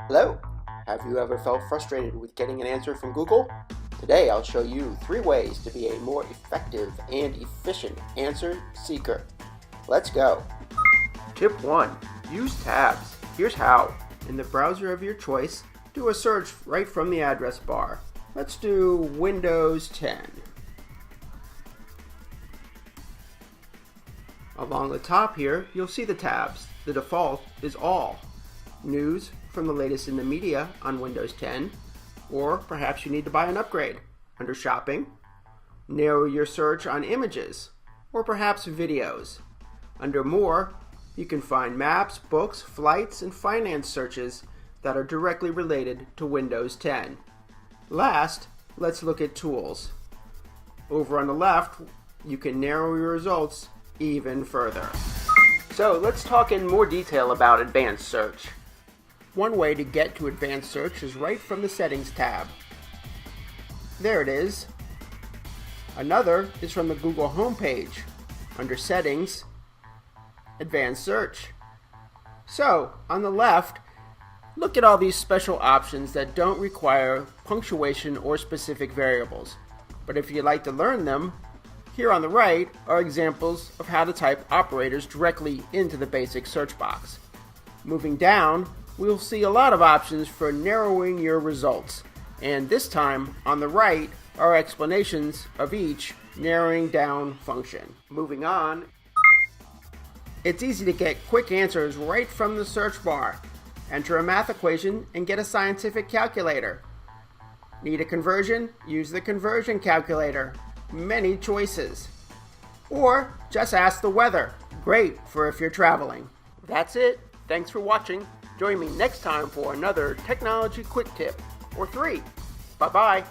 Hello! Have you ever felt frustrated with getting an answer from Google? Today I'll show you 3 ways to be a more effective and efficient answer seeker. Let's go! Tip 1. Use tabs. Here's how. In the browser of your choice, do a search right from the address bar. Let's do Windows 10. Along the top here, you'll see the tabs. The default is All. News from the latest in the media on Windows 10, or perhaps you need to buy an upgrade. Under Shopping, narrow your search on images, or perhaps videos. Under More, you can find maps, books, flights, and finance searches that are directly related to Windows 10. Last, let's look at Tools. Over on the left, you can narrow your results even further. So let's talk in more detail about Advanced Search. One way to get to Advanced Search is right from the Settings tab. There it is. Another is from the Google homepage, under Settings, Advanced Search. So, on the left, look at all these special options that don't require punctuation or specific variables. But if you'd like to learn them, here on the right are examples of how to type operators directly into the basic search box. Moving down, we'll see a lot of options for narrowing your results. And this time, on the right, are explanations of each narrowing down function. Moving on, it's easy to get quick answers right from the search bar. Enter a math equation and get a scientific calculator. Need a conversion? Use the conversion calculator. Many choices. Or just ask the weather. Great for if you're traveling. That's it. Thanks for watching. Join me next time for another technology quick tip or 3. Bye-bye.